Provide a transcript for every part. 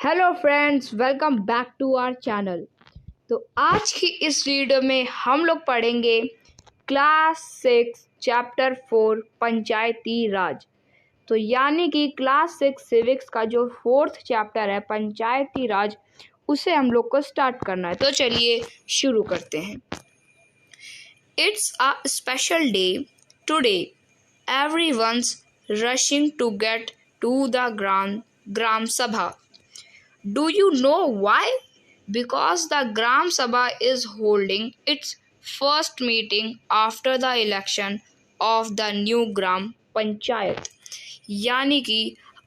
Hello friends, welcome back to our channel. तो आज की इस वीडियो में हम लोग पढ़ेंगे क्लास 6 चैप्टर 4 पंचायती राज। तो यानी कि क्लास 6 सिविक्स का जो 4th चैप्टर है पंचायती राज, उसे हम लोग को स्टार्ट करना है। तो चलिए शुरू करते हैं। It's a special day today, everyone's rushing to get to the gram sabha. Do you know why? Because the Gram Sabha is holding its first meeting after the election of the new Gram Panchayat। यानी कि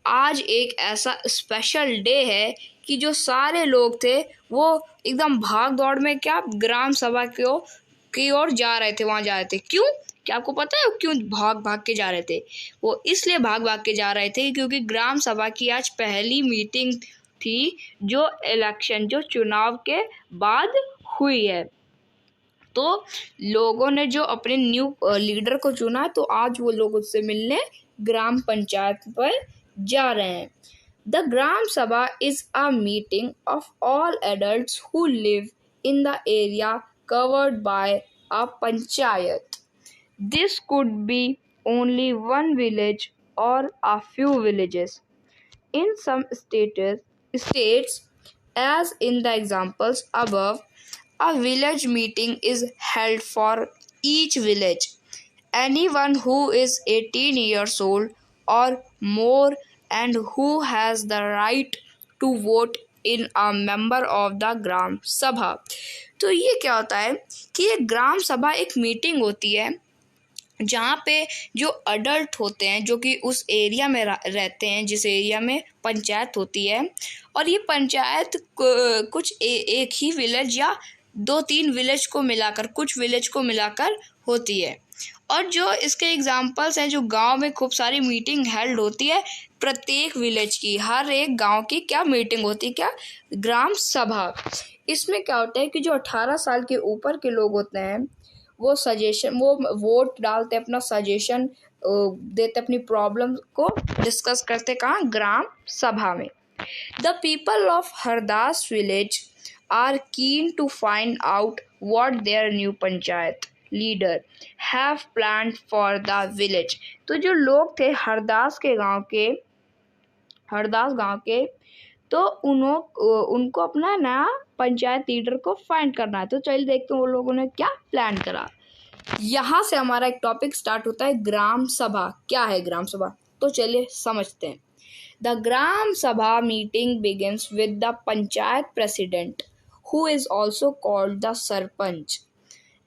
आज एक ऐसा special day है कि जो सारे लोग थे वो एकदम भाग दौड़ में क्या ग्राम सभा की ओर जा रहे थे, वहाँ जा रहे थे। क्यों? क्या आपको पता है वो क्यों भाग भाग के जा रहे थे? वो इसलिए भाग भाग के जा रहे थे क्योंकि ग्राम सभा की आज पहली मीटिंग थी जो चुनाव के बाद हुई है। तो लोगों ने जो अपने न्यू लीडर को चुना, तो आज वो लोग उससे मिलने ग्राम पंचायत पर जा रहे हैं। The gram sabha is a meeting of all adults who live in the area covered by a panchayat. This could be only one village और a few villages. In some states, as in the examples above, a village meeting is held for each village. Anyone who is 18 years old or more and who has the right to vote in a member of the Gram Sabha। तो ये क्या होता है कि ये ग्राम सभा एक meeting होती है जहाँ पे जो अडल्ट होते हैं, जो कि उस एरिया में रहते हैं जिस एरिया में पंचायत होती है, और ये पंचायत कुछ एक ही विलेज या 2-3 विलेज को मिलाकर, कुछ विलेज को मिलाकर होती है। और जो इसके एग्जाम्पल्स हैं, जो गांव में खूब सारी मीटिंग हेल्ड होती है, प्रत्येक विलेज की, हर एक गांव की क्या मीटिंग होती है, क्या ग्राम सभा। इसमें क्या होता है कि जो 18 साल के ऊपर के लोग होते हैं वो वोट डालते, अपना सजेशन देते, अपनी प्रॉब्लम को डिस्कस करते कहाँ? ग्राम सभा में। The people of Hardas village are keen to find out what their new panchayat leader have planned for the village. तो जो लोग थे हरदास गांव के, तो उनको अपना नया पंचायत लीडर को फाइंड करना है। तो चलिए देखते हैं वो लोगों ने क्या प्लान करा। यहाँ से हमारा एक टॉपिक स्टार्ट होता है, ग्राम सभा। क्या है ग्राम सभा? तो चलिए समझते हैं। द ग्राम सभा meeting begins with the panchayat president, who is also called the sarpanch,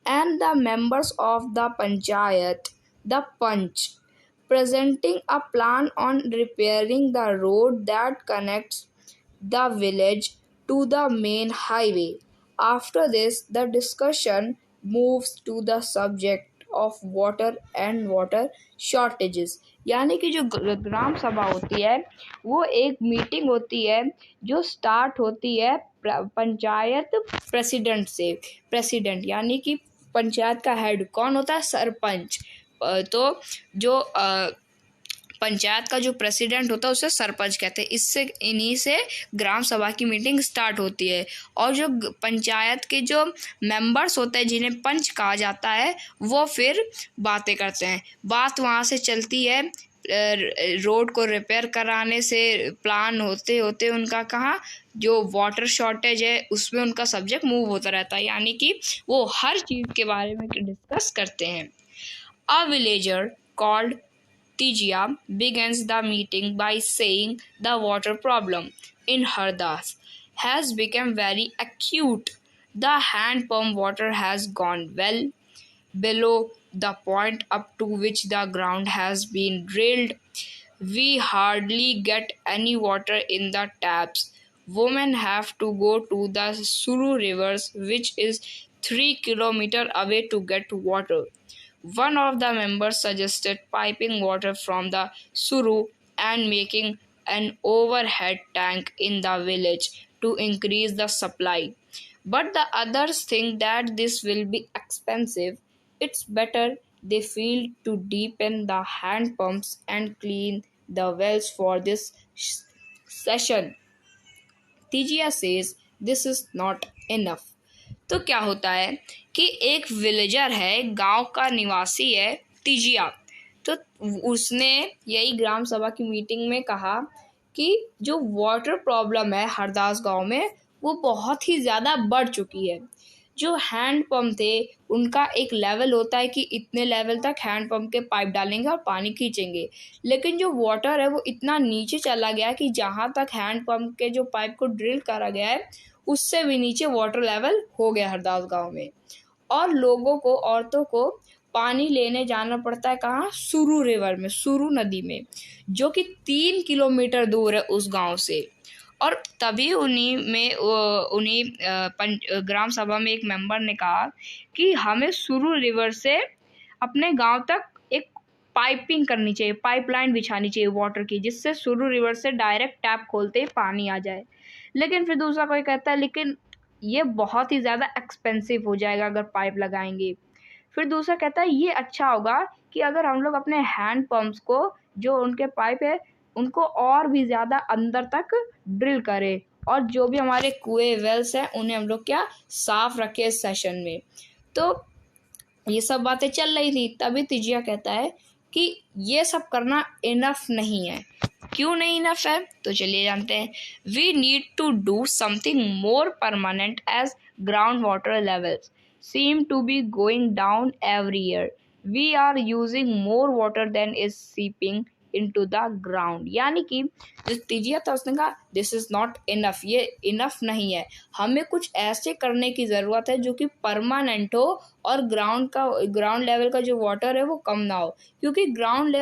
and the members of the panchayat, the panch, presenting a plan on repairing the road that connects the village to the main highway. After this, the discussion moves to the subject of water and water shortages। यानी कि जो ग्राम सभा होती है वो एक meeting होती है जो स्टार्ट होती है पंचायत प्रेसिडेंट से। प्रेसिडेंट यानी कि पंचायत का हेड कौन होता है? सरपंच। तो जो पंचायत का जो प्रेसिडेंट होता है उसे सरपंच कहते हैं। इन्हीं से ग्राम सभा की मीटिंग स्टार्ट होती है। और जो पंचायत के जो मेंबर्स होते हैं, जिन्हें पंच कहा जाता है, वो फिर बातें करते हैं। बात वहाँ से चलती है रोड को रिपेयर कराने से, प्लान होते होते उनका कहाँ जो वाटर शॉर्टेज है उसमें उनका सब्जेक्ट मूव होता रहता है। यानी कि वो हर चीज़ के बारे में डिस्कस करते हैं। A villager called Tijia begins the meeting by saying the water problem in Hardas has become very acute. The hand pump water has gone well below the point up to which the ground has been drilled. We hardly get any water in the taps. Women have to go to the Suru rivers, which is 3 kilometers away, to get water. One of the members suggested piping water from the Suru and making an overhead tank in the village to increase the supply. But the others think that this will be expensive. It's better they feel to deepen the hand pumps and clean the wells for this session. Tijia says this is not enough. तो क्या होता है कि एक villager है, गांव का निवासी है तीजिया, तो उसने यही ग्राम सभा की मीटिंग में कहा कि जो वाटर प्रॉब्लम है हरदास गांव में वो बहुत ही ज़्यादा बढ़ चुकी है। जो हैंड पंप थे उनका एक लेवल होता है कि इतने लेवल तक हैंड पंप के पाइप डालेंगे और पानी खींचेंगे, लेकिन जो वाटर है वो इतना नीचे चला गया कि जहाँ तक हैंड पंप के जो पाइप को ड्रिल करा गया है उससे भी नीचे वाटर लेवल हो गया हरदास गांव में। और लोगों को, औरतों को पानी लेने जाना पड़ता है कहाँ? सुरू रिवर में, सुरू नदी में, जो कि 3 किलोमीटर दूर है उस गांव से। और तभी उन्हीं ग्राम सभा में एक मेंबर ने कहा कि हमें सुरू रिवर से अपने गांव तक एक पाइपिंग करनी चाहिए, पाइपलाइन बिछानी चाहिए वाटर की, जिससे सुरू रिवर से डायरेक्ट टैप खोलते ही पानी आ जाए। लेकिन फिर दूसरा कोई कहता है लेकिन ये बहुत ही ज़्यादा एक्सपेंसिव हो जाएगा अगर पाइप लगाएंगे। फिर दूसरा कहता है ये अच्छा होगा कि अगर हम लोग अपने हैंड पंप्स को, जो उनके पाइप है, उनको और भी ज़्यादा अंदर तक ड्रिल करें और जो भी हमारे कुएं वेल्स हैं उन्हें हम लोग क्या साफ रखें इस सेशन में। तो ये सब बातें चल रही थी, तभी तिजिया कहता है कि ये सब करना इनफ नहीं है। क्यों नहीं इनफ है? तो चलिए जानते हैं। We need to do something more permanent as ground water levels seem to be going down every year. We are using more water than is seeping into the ground. यानी कि जो तीजिया था उसने कहा दिस इज नॉट इनफ, ये enough नहीं है, हमें कुछ ऐसे करने की ज़रूरत है जो कि परमानेंट हो और ग्राउंड लेवल का जो वाटर है वो कम ना हो, क्योंकि ग्राउंड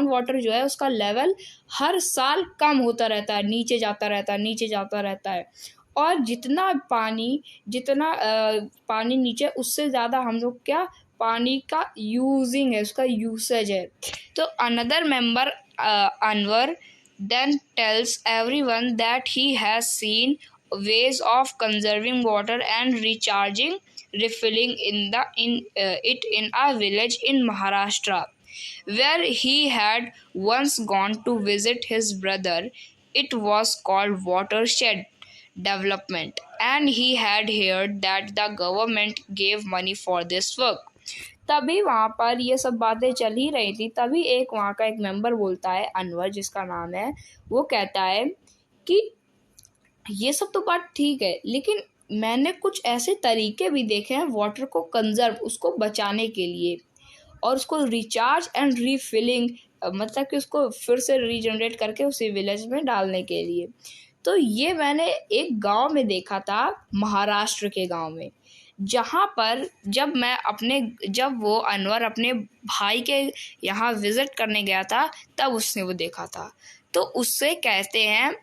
वाटर जो है उसका लेवल हर साल कम होता रहता है, नीचे जाता रहता है, नीचे जाता रहता है। और जितना पानी नीचे, उससे ज़्यादा हम लोग क्या पानी का यूजिंग है, उसका यूसेज है। तो another member Anwar then tells everyone that he has seen ways of conserving water and refilling it in a village in Maharashtra, where he had once gone to visit his brother. It was called watershed development, and he had heard that the government gave money for this work. तभी वहाँ पर ये सब बातें चल ही रही थी, तभी एक वहाँ का एक मेंबर बोलता है, अनवर जिसका नाम है, वो कहता है कि ये सब तो बात ठीक है, लेकिन मैंने कुछ ऐसे तरीके भी देखे हैं वाटर को कंजर्व, उसको बचाने के लिए, और उसको रिचार्ज एंड रीफिलिंग, मतलब कि उसको फिर से रीजनरेट करके उसी विलेज में डालने के लिए। तो ये मैंने एक गांव में देखा था, महाराष्ट्र के गांव में, जहाँ पर जब वो अनवर अपने भाई के यहाँ विज़िट करने गया था तब उसने वो देखा था। तो उससे कहते हैं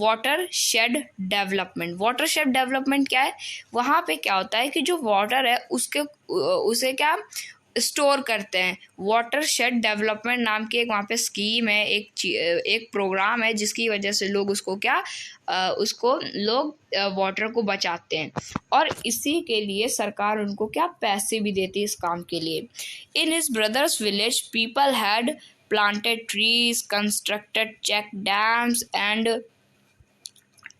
water shade development. Water shade development क्या है? वहाँ पे क्या होता है कि जो वाटर है उसे क्या स्टोर करते हैं। वाटर शेड डेवलपमेंट नाम की एक वहाँ पे स्कीम है, एक प्रोग्राम है, जिसकी वजह से लोग उसको वाटर को बचाते हैं, और इसी के लिए सरकार उनको क्या पैसे भी देती है इस काम के लिए। In his brothers village people had planted trees, constructed check dams and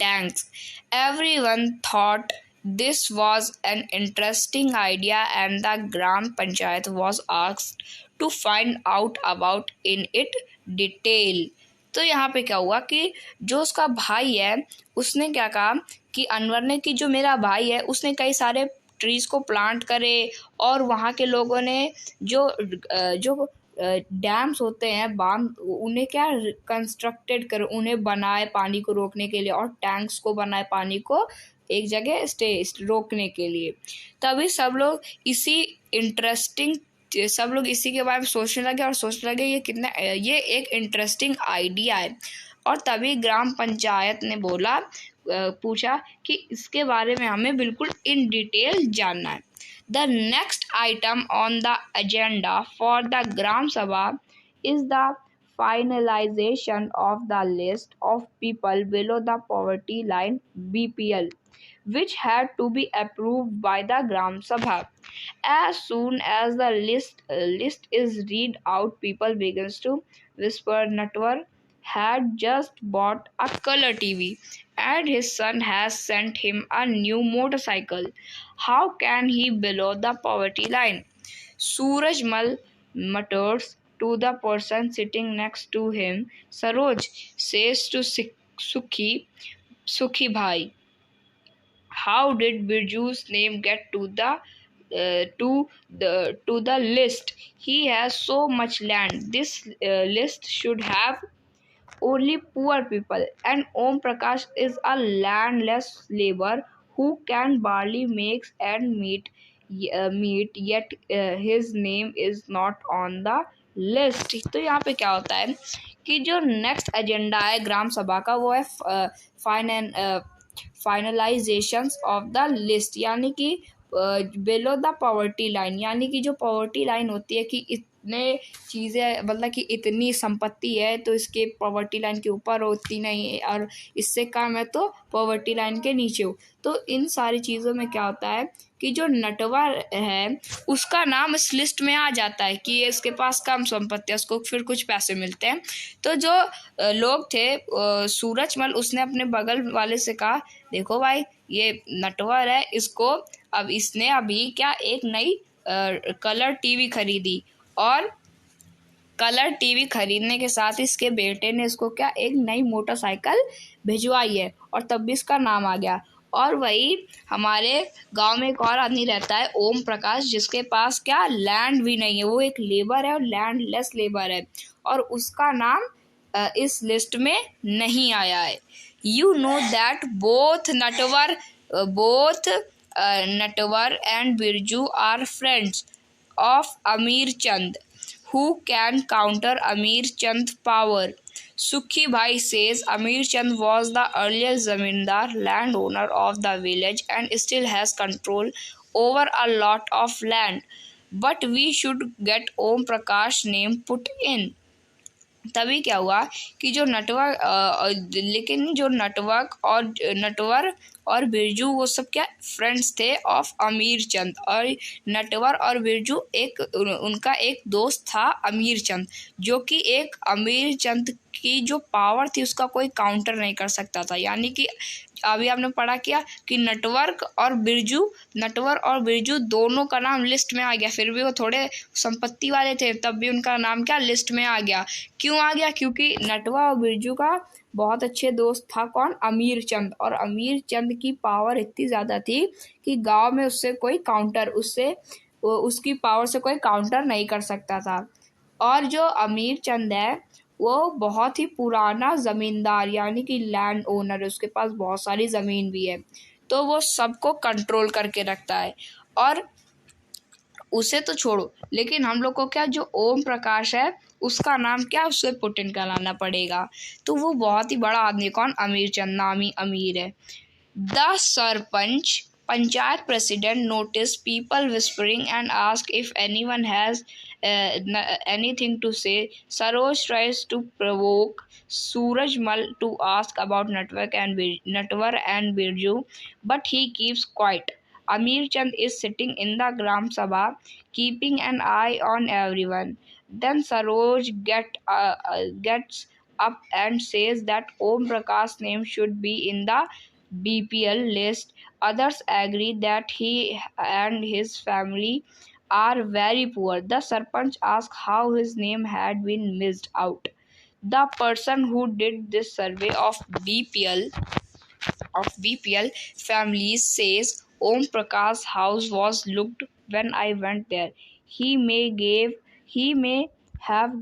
tanks. Everyone thought this was an interesting idea, and the Gram Panchayat was asked to find out about in it detail. तो यहाँ पे क्या हुआ कि जो उसका भाई है उसने क्या कहा कि अनवर ने कि जो मेरा भाई है उसने कई सारे ट्रीज को प्लांट करे, और वहाँ के लोगों ने जो डैम्स होते हैं, बांध, उन्हें क्या कंस्ट्रक्टेड कर, उन्हें बनाए पानी को रोकने के लिए, और टैंक्स को बनाए पानी को एक जगह रोकने के लिए। तभी सब लोग इसी के बारे में सोचने लगे, और सोचने लगे ये एक इंटरेस्टिंग आइडिया है। और तभी ग्राम पंचायत ने पूछा कि इसके बारे में हमें बिल्कुल इन डिटेल जानना है। The next item on the agenda for the Gram Sabha is the finalization of the list of people below the poverty line (BPL), which had to be approved by the Gram Sabha. As soon as the list is read out, people begins to whisper, Natwar, had just bought a color TV and his son has sent him a new motorcycle. How can he below the poverty line? Surajmal mutters to the person sitting next to him. Saroj says to Sukhi bhai, how did Birju's name get to the list? He has so much land. This list should have only poor people, and Om Prakash is a landless labor who can barely make ends meet, yet his name is not on the list. तो यहाँ पे क्या होता है कि जो next agenda है ग्राम सभा का वो है फाइनलाइजेशंस ऑफ द लिस्ट, यानी कि बिलो द पॉवर्टी लाइन, यानी कि जो पॉवर्टी लाइन होती है कि इतने चीज़ें मतलब कि इतनी संपत्ति है तो इसके पॉवर्टी लाइन के ऊपर होती नहीं है और इससे कम है तो पॉवर्टी लाइन के नीचे हो। तो इन सारी चीज़ों में क्या होता है कि जो नटवर है उसका नाम इस लिस्ट में आ जाता है कि इसके पास कम संपत्ति है, उसको फिर कुछ पैसे मिलते हैं। तो जो लोग थे सूरजमल उसने अपने बगल वाले से कहा, देखो भाई ये नटवर है, इसको अब इसने अभी क्या एक नई कलर टीवी खरीदी और कलर टीवी खरीदने के साथ इसके बेटे ने इसको क्या एक नई मोटरसाइकिल भिजवाई है और तब भी इसका नाम आ गया। और वही हमारे गांव में एक और आदमी रहता है ओम प्रकाश, जिसके पास क्या लैंड भी नहीं है, वो एक लेबर है और लैंडलेस लेबर है और उसका नाम इस लिस्ट में नहीं आया है। You know that both Natwar and Birju are friends of Amir Chand who can counter Amir Chand's power. Sukhi Bhai says Amir Chand was the earliest zamindar landowner of the village and still has control over a lot of land. But we should get Om Prakash name put in. तभी क्या हुआ कि जो लेकिन जो नटवर और बिरजू वो सब क्या फ्रेंड्स थे ऑफ अमीर चंद, और नटवर और बिरजू उनका एक दोस्त था अमीर चंद, जो कि एक अमीर चंद की जो पावर थी उसका कोई काउंटर नहीं कर सकता था। यानी कि अभी आपने पढ़ा किया कि नटवर और बिरजू दोनों का नाम लिस्ट में आ गया, फिर भी वो थोड़े संपत्ति वाले थे तब भी उनका नाम क्या लिस्ट में आ गया। क्यों आ गया? क्योंकि नटवर और बिरजू का बहुत अच्छे दोस्त था कौन? अमीर चंद, और अमीर चंद की पावर इतनी ज़्यादा थी कि गांव में उसकी पावर से कोई काउंटर नहीं कर सकता था। और जो अमीर चंद है वो बहुत ही पुराना ज़मींदार यानी कि लैंड ओनर है, उसके पास बहुत सारी ज़मीन भी है, तो वो सबको कंट्रोल करके रखता है। और उसे तो छोड़ो, लेकिन हम लोग को क्या जो ओम प्रकाश है उसका नाम क्या उसे पुट इन कराना पड़ेगा। तो वो बहुत ही बड़ा आदमी कौन? अमीर चंद, नामी अमीर है। The sarpanch panchayat president notice people whispering and ask if anyone has anything to say. Saroj tries to provoke Surajmal to ask about Natwar and Birju, but he keeps quiet. Amir Chand is sitting in the Gram Sabha, keeping an eye on everyone. Then Saroj gets up and says that Om Prakash's name should be in the BPL list. Others agree that he and his family are very poor. The Sarpanch asked how his name had been missed out. The person who did this survey of BPL families says Om Prakash's house was looked when I went there. He may have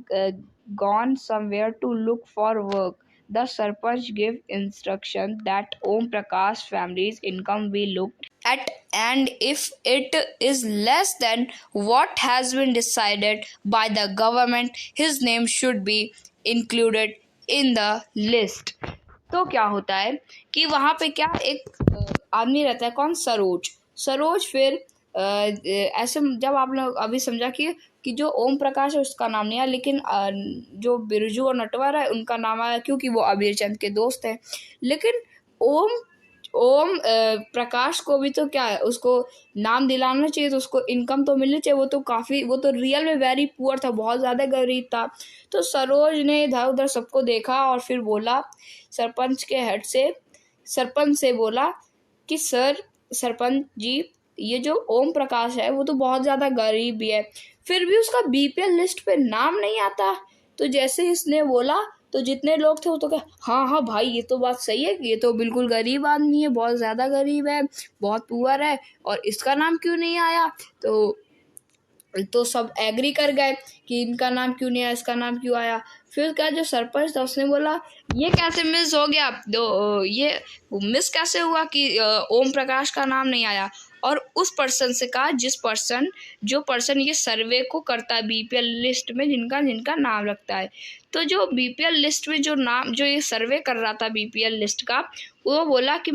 gone somewhere to look for work. The Sarpanch gave instruction that Om Prakash's family's income be looked at, and if it is less than what has been decided by the government, his name should be included in the list. तो क्या होता है कि वहाँ पे क्या एक आदमी रहता है कौन? सरोज फिर ऐसे जब आप लोग अभी समझा कि जो ओम प्रकाश है उसका नाम नहीं आया, लेकिन जो बिरजू और नटवर है उनका नाम आया क्योंकि वो अमीर चंद के दोस्त हैं। लेकिन ओम प्रकाश को भी तो क्या है, उसको नाम दिलाना चाहिए, तो उसको इनकम तो मिलनी चाहिए। वो तो रियल में वेरी पुअर था, बहुत ज़्यादा गरीब था। तो सरोज ने इधर उधर सबको देखा और फिर बोला सरपंच से बोला कि सरपंच जी, ये जो ओम प्रकाश है वो तो बहुत ज़्यादा गरीब भी है, फिर भी उसका बीपीएल लिस्ट पे नाम नहीं आता। तो जैसे ही इसने बोला तो जितने लोग थे वो तो कहे हाँ हाँ भाई, ये तो बात सही है, ये तो बिल्कुल गरीब आदमी है, बहुत ज़्यादा गरीब है, बहुत पुअर है, और इसका नाम क्यों नहीं आया। तो सब एग्री कर गए कि इनका नाम क्यों नहीं आया, इसका नाम क्यों आया। फिर क्या, जो सरपंच था उसने बोला ये कैसे मिस हो गया, ये मिस कैसे हुआ कि ओम प्रकाश का नाम नहीं आया। और उस पर्सन से कहा जो पर्सन ये सर्वे को करता है बीपीएल लिस्ट में, जिनका जिनका नाम लगता है। तो जो बीपीएल लिस्ट में जो ये सर्वे कर रहा था बीपीएल लिस्ट का, वो बोला कि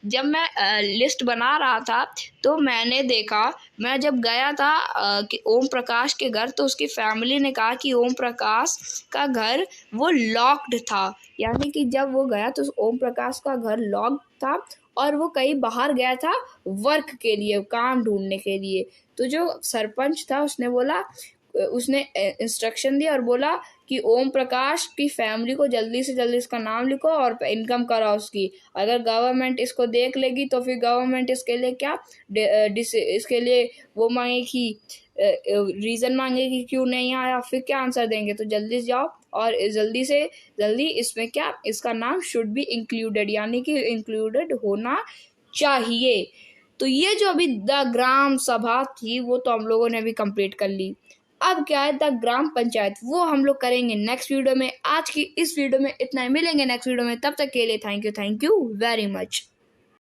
जब मैं लिस्ट बना रहा था तो मैंने देखा, मैं जब गया था कि ओम प्रकाश के घर, तो उसकी फैमिली ने कहा कि ओम प्रकाश का घर वो लॉक्ड था, यानी कि जब वो गया तो ओम प्रकाश का घर लॉक्ड था और वो कहीं बाहर गया था वर्क के लिए, काम ढूंढने के लिए। तो जो सरपंच था उसने इंस्ट्रक्शन दिया और बोला कि ओम प्रकाश की फैमिली को जल्दी से जल्दी इसका नाम लिखो और इनकम कराओ उसकी। अगर गवर्नमेंट इसको देख लेगी तो फिर गवर्नमेंट इसके लिए इसके लिए वो मांगेगी, रीज़न मांगेगी क्यों नहीं आया, फिर क्या आंसर देंगे। तो जल्दी से जाओ और जल्दी से जल्दी इसमें इसका नाम शुड बी इंक्लूडेड, यानी कि इंक्लूडेड होना चाहिए। तो ये जो अभी द ग्राम सभा थी वो तो हम लोगों ने अभी कंप्लीट कर ली। अब क्या है, द ग्राम पंचायत, वो हम लोग करेंगे नेक्स्ट वीडियो में। आज की इस वीडियो में इतना ही, मिलेंगे नेक्स्ट वीडियो में, तब तक के लिए थैंक यू वेरी मच।